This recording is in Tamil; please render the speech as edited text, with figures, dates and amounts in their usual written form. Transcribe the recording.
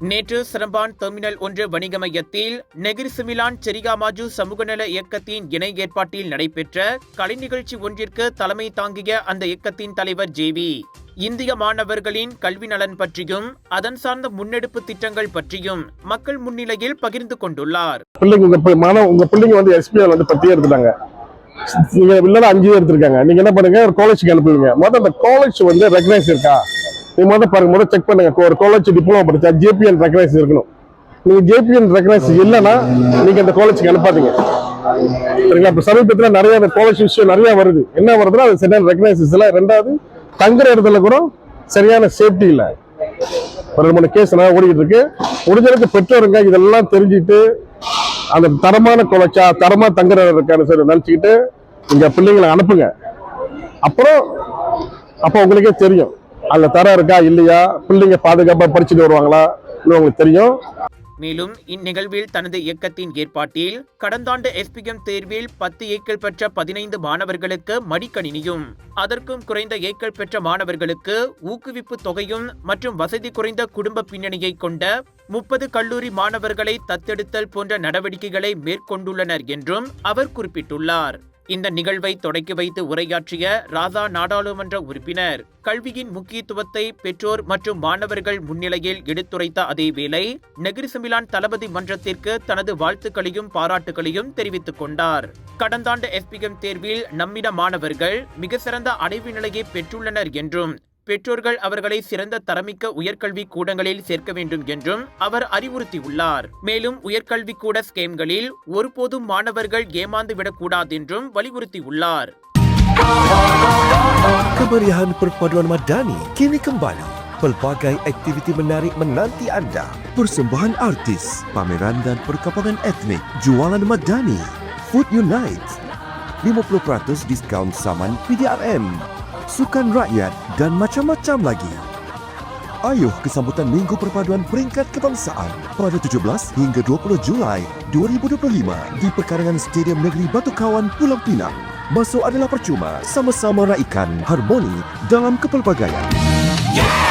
நேற்று சிரம்பான் டெர்மினல் 1 வணிக மையத்தில் நெகிரி சிமிலான் செரிகாமாஜு சமூகநல இயக்கத்தின் இணை ஏற்பாட்டில் நடைபெற்ற கலை நிகழ்ச்சி ஒன்றிற்கு தலைமை தாங்கிய அந்த இயக்கத்தின் தலைவர் ஜேவி இந்திய மாணவர்களின் கல்வி நலன் பற்றியும் அதன் சார்ந்த முன்னெடுப்பு திட்டங்கள் பற்றியும் மக்கள் முன்னிலையில் பகிர்ந்து கொண்டுள்ளார். உங்க பிள்ளைங்க வந்து எஸ்பிஎல் வந்து 10 எடுத்துட்டாங்க, நீங்க இல்ல 5 எடுத்திருக்காங்க. நீங்க என்ன பண்ணுங்க, ஒரு காலேஜுக்கு அனுப்புவீங்க. முதல்ல அந்த காலேஜ் வந்து ரெகனைஸ் இருக்கா நீங்க முதல்ல பாருங்க, முதல்ல செக் பண்ணுங்க. ஒரு காலேஜ் டிப்ளமோ படிச்சா ஜேபிஎன் ரெகனைஸ் இருக்கணும். நீங்க ஜேபிஎன் ரெகனைஸ் இல்லைன்னா நீங்க அந்த காலேஜுக்கு அனுப்பாதீங்க, சரிங்களா? இப்ப சமீபத்தில் நிறைய அந்த காலேஜ் விஷயம் நிறைய வருது. என்ன வருதுன்னா அது சரியான ரெகனைஸ் இல்லை. ரெண்டாவது தங்குற இடத்துல கூட சரியான சேஃப்டி இல்லை. ஒரு 2-3 கேஸ் ஓடிக்கிட்டு இருக்கு. முடிஞ்சளவுக்கு பெற்றோருங்க இதெல்லாம் தெரிஞ்சுட்டு அந்த தரமான காலேஜா தரமா தங்குற இருக்கான்னு சொல்லி நினைச்சுக்கிட்டு இங்க பிள்ளைங்களை அனுப்புங்க. அப்போ உங்களுக்கே தெரியும் அதுல தரம் இருக்கா இல்லையா, பிள்ளைங்க பாதுகாப்பா படிச்சுட்டு வருவாங்களா உங்களுக்கு தெரியும். மேலும் இந்நிகழ்வில் தனது இயக்கத்தின் ஏற்பாட்டில் கடந்த ஆண்டு எஸ்பிஎம் தேர்வில் 10 ஏக்கள் பெற்ற 15 மாணவர்களுக்கு மடிக்கணினியும், அதற்கும் குறைந்த ஏக்கள் பெற்ற மாணவர்களுக்கு ஊக்குவிப்பு தொகையும் மற்றும் வசதி குறைந்த குடும்ப பின்னணியை கொண்ட 30 கல்லூரி மாணவர்களை தத்தெடுத்தல் போன்ற நடவடிக்கைகளை மேற்கொண்டுள்ளனர் என்றும் அவர் குறிப்பிட்டுள்ளார். இந்த நிகழ்வை தொடக்கி வைத்து உரையாற்றிய ராதா நாடாளுமன்ற உறுப்பினர் கல்வியின் முக்கியத்துவத்தை பெற்றோர் மற்றும் மாணவர்கள் முன்னிலையில் எடுத்துரைத்த அதேவேளை நெகிரி சிமிலான் தளபதி மன்றத்திற்கு தனது வாழ்த்துக்களையும் பாராட்டுகளையும் தெரிவித்துக் கொண்டார். கடந்த ஆண்டு எஸ்பிஎம் தேர்வில் நம்மிட மாணவர்கள் மிக சிறந்த அடைவு நிலையை பெற்றுள்ளனர் என்றும் பெற்றோர்கள் அவர்களை சிறந்த தரமிக்க உயர்கல்வி கூடங்களில் சேர்க்க வேண்டும் என்றும் அவர் அறிவுறுத்தியுள்ளார். மேலும் உயர்கல்வி கூட ஸ்கீம்களில் ஒருபோதும் மாணவர்கள் ஏமாந்து விடக்கூடாது என்றும் வலியுறுத்தியுள்ளார். Kemeriahan perpaduan Madani kini kembali. Pelbagai aktiviti menarik menanti anda. Persembahan artis, pameran dan perkampungan etnik, jualan Madani, Food Unite, 50% diskaun saman PDRM, sukan rakyat dan macam-macam lagi. Ayuh ke sambutan Minggu Perpaduan Peringkat Kebangsaan pada 17 hingga 20 Julai 2025 di Perkarangan Stadium Negeri Batu Kawan, Pulau Pinang. Masuk adalah percuma, sama-sama raikan harmoni dalam kepelbagaian. Yeah!